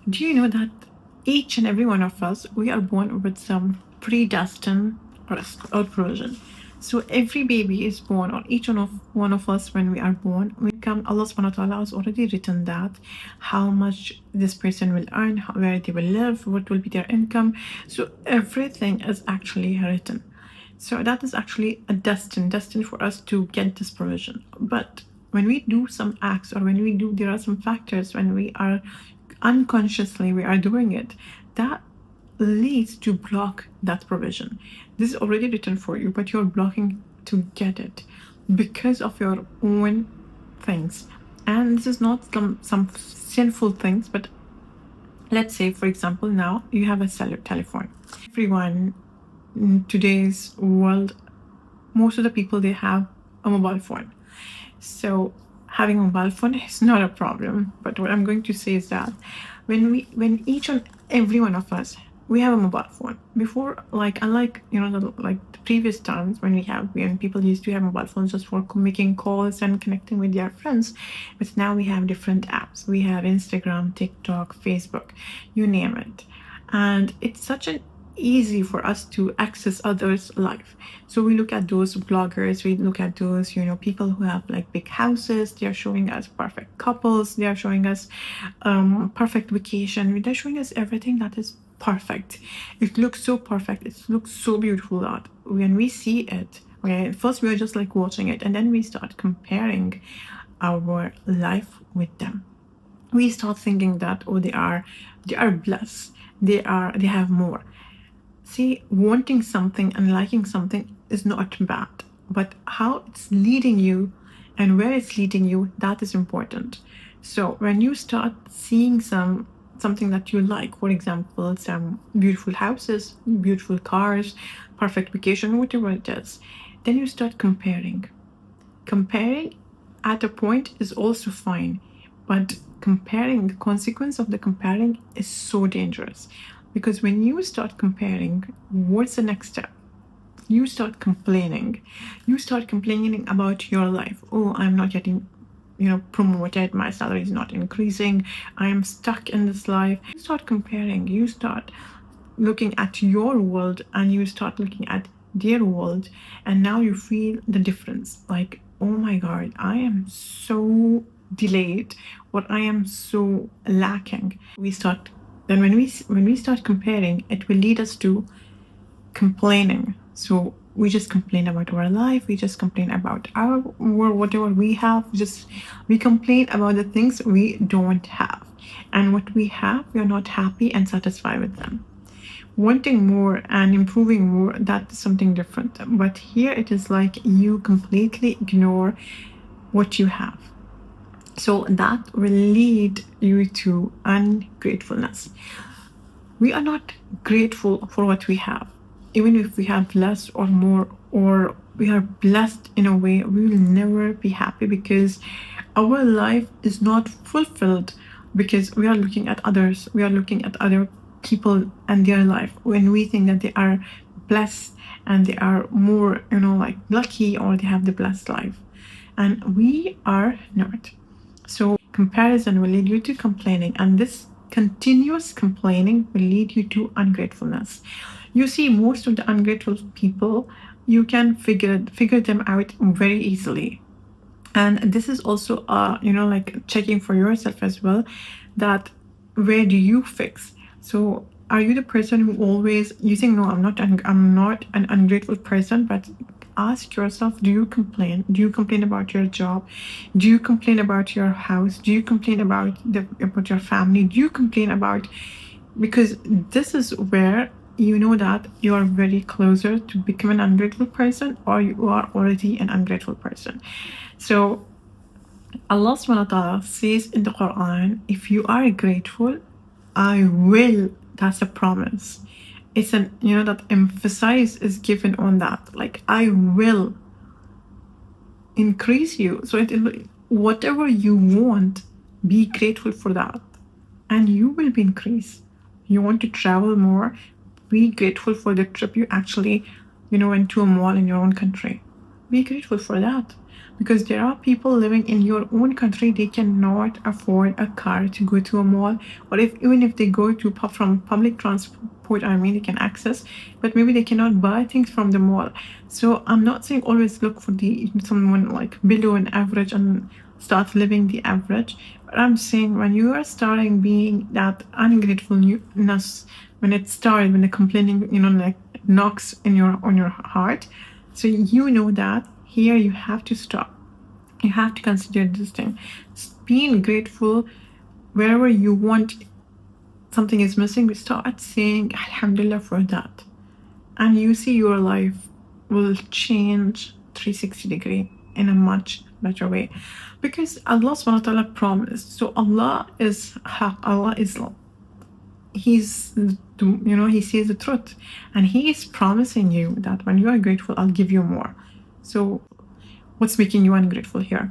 Do you know that each and every one of us, we are born with some predestined risk or provision? So every baby is born, or each one of us, when we are born, we come. Allah subhanahu wa ta'ala has already written that how much this person will earn, where they will live, what will be their income. So everything is actually written. So that is actually a destined for us to get this provision. But when we do some acts, or when we do, there are some factors when we are unconsciously we are doing it, that leads to block that provision. This is already written for you, but you're blocking to get it because of your own things. And this is not some sinful things, but let's say, for example, now you have a cellular telephone. Everyone in today's world, most of the people, they have a mobile phone. So having a mobile phone is not a problem. But what I'm going to say is that when each and every one of us, we have a mobile phone. Before, like, unlike, like the previous times when people used to have mobile phones just for making calls and connecting with their friends, but now we have different apps. We have Instagram, TikTok, Facebook, you name it. And it's such an easy for us to access others' life. So we look at those bloggers, we look at those, people who have like big houses. They are showing us perfect couples. They are showing us perfect vacation. They're showing us everything that is perfect. It looks so perfect. It looks so beautiful that when we see it, first we are just like watching it, and then we start comparing our life with them. We start thinking that, oh, they are blessed. They have more. See, wanting something and liking something is not bad, but how it's leading you and where it's leading you, that is important. So when you start seeing something that you like, for example, some beautiful houses, beautiful cars, perfect vacation, whatever it is, then you start comparing. Comparing at a point is also fine, but comparing, the consequence of the comparing is so dangerous. Because when you start comparing, what's the next step? You start complaining. You start complaining about your life. Oh, I'm not getting, promoted. My salary is not increasing. I am stuck in this life. You start comparing. You start looking at your world and you start looking at their world. And now you feel the difference. Like, oh my God, I am so delayed, or I am so lacking. Then when we start comparing, it will lead us to complaining. So we just complain about our life. We just complain about our whatever we have. We complain about the things we don't have, and what we have, we are not happy and satisfied with them. Wanting more and improving more, that's something different. But here it is like you completely ignore what you have. So that will lead you to ungratefulness. We are not grateful for what we have. Even if we have less or more, or we are blessed in a way, we will never be happy because our life is not fulfilled, because we are looking at others. We are looking at other people and their life when we think that they are blessed and they are more, like lucky, or they have the blessed life. And we are not. So comparison will lead you to complaining, and this continuous complaining will lead you to ungratefulness. You see, most of the ungrateful people, you can figure them out very easily. And this is also like checking for yourself as well, that where do you fix? So are you the person who always, you think, no, I'm not an ungrateful person, but ask yourself, do you complain about your job? Do you complain about your house? Do you complain about your family? Do you complain about, because this is where you know that you are very closer to become an ungrateful person, or you are already an ungrateful person. So Allah subhanahu wa ta'ala says in the Quran, if you are grateful, I will. That's a promise. It's that emphasis is given on that. Like, I will increase you. So whatever you want, be grateful for that, and you will be increased. You want to travel more, be grateful for the trip you actually, went to a mall in your own country. be grateful for that. Because there are people living in your own country, they cannot afford a car to go to a mall, or even if they go to from public transport, I mean, they can access, but maybe they cannot buy things from the mall. So I'm not saying always look for someone like below an average and start living the average, but I'm saying when you are starting being that ungratefulness, when the complaining, like knocks in on your heart, so you know that here you have to stop. You have to consider this thing. Being grateful wherever you want something is missing, we start saying Alhamdulillah for that. And you see your life will change 360 degree in a much better way. Because Allah subhanahu wa ta'ala promised. So Allah is haq, Allah is He's, he says the truth. And He is promising you that when you are grateful, I'll give you more. So what's making you ungrateful here?